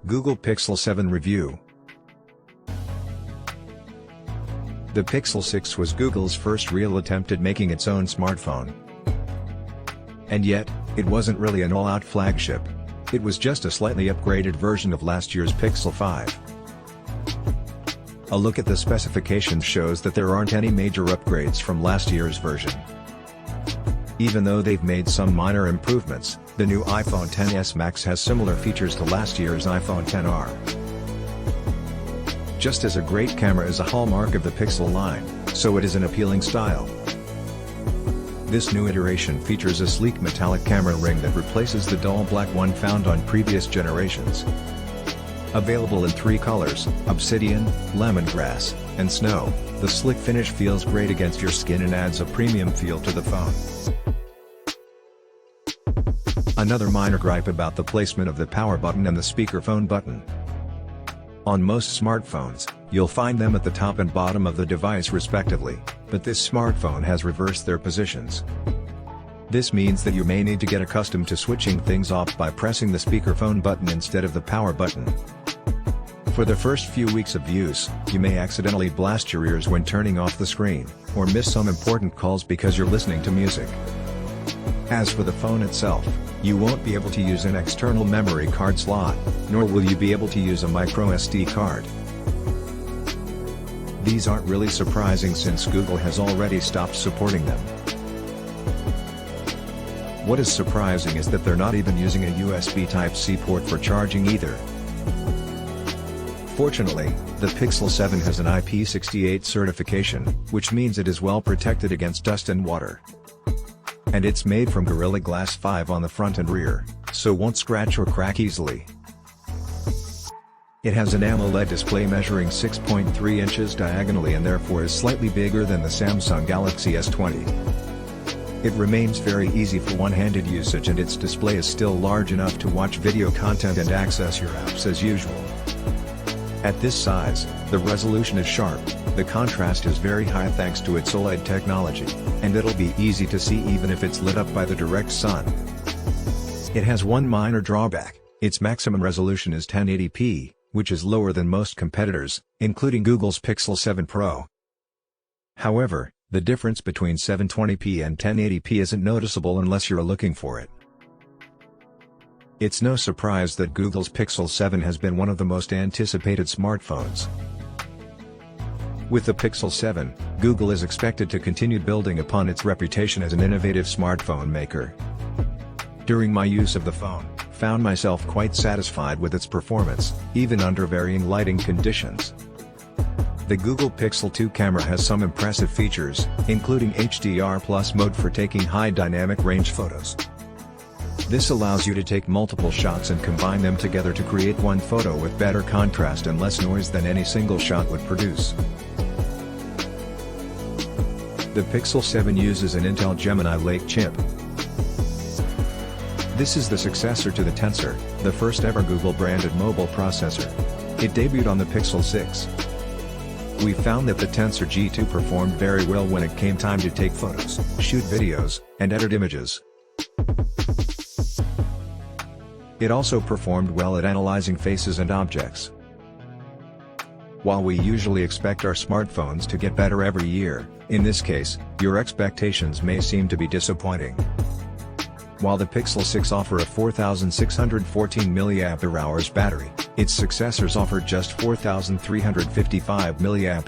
Google Pixel 7 Review. The Pixel 6 was Google's first real attempt at making its own smartphone. And yet, it wasn't really an all-out flagship. It was just a slightly upgraded version of last year's Pixel 5. A look at the specifications shows that there aren't any major upgrades from last year's version. Even though they've made some minor improvements, the new iPhone XS Max has similar features to last year's iPhone XR. Just as a great camera is a hallmark of the Pixel line, so it is an appealing style. This new iteration features a sleek metallic camera ring that replaces the dull black one found on previous generations. Available in 3 colors, obsidian, lemongrass, and snow, the slick finish feels great against your skin and adds a premium feel to the phone. Another minor gripe about the placement of the power button and the speakerphone button. On most smartphones, you'll find them at the top and bottom of the device respectively, but this smartphone has reversed their positions. This means that you may need to get accustomed to switching things off by pressing the speakerphone button instead of the power button. For the first few weeks of use, you may accidentally blast your ears when turning off the screen, or miss some important calls because you're listening to music. As for the phone itself, you won't be able to use an external memory card slot, nor will you be able to use a micro SD card. These aren't really surprising since Google has already stopped supporting them. What is surprising is that they're not even using a USB Type-C port for charging either. Fortunately, the Pixel 7 has an IP68 certification, which means it is well protected against dust and water. And it's made from Gorilla Glass 5 on the front and rear, so won't scratch or crack easily. It has an AMOLED display measuring 6.3 inches diagonally and therefore is slightly bigger than the Samsung Galaxy S20. It remains very easy for one-handed usage and its display is still large enough to watch video content and access your apps as usual. At this size, the resolution is sharp, the contrast is very high thanks to its OLED technology, and it'll be easy to see even if it's lit up by the direct sun. It has one minor drawback: its maximum resolution is 1080p, which is lower than most competitors, including Google's Pixel 7 Pro. However, the difference between 720p and 1080p isn't noticeable unless you're looking for it. It's no surprise that Google's Pixel 7 has been one of the most anticipated smartphones. With the Pixel 7, Google is expected to continue building upon its reputation as an innovative smartphone maker. During my use of the phone, found myself quite satisfied with its performance, even under varying lighting conditions. The Google Pixel 2 camera has some impressive features, including HDR+ mode for taking high dynamic range photos. This allows you to take multiple shots and combine them together to create one photo with better contrast and less noise than any single shot would produce. The Pixel 7 uses an Intel Gemini Lake chip. This is the successor to the Tensor, the first ever Google-branded mobile processor. It debuted on the Pixel 6. We found that the Tensor G2 performed very well when it came time to take photos, shoot videos, and edit images. It also performed well at analyzing faces and objects. While we usually expect our smartphones to get better every year, in this case, your expectations may seem to be disappointing. While the Pixel 6 offers a 4,614 mAh battery, its successors offered just 4,355 mAh.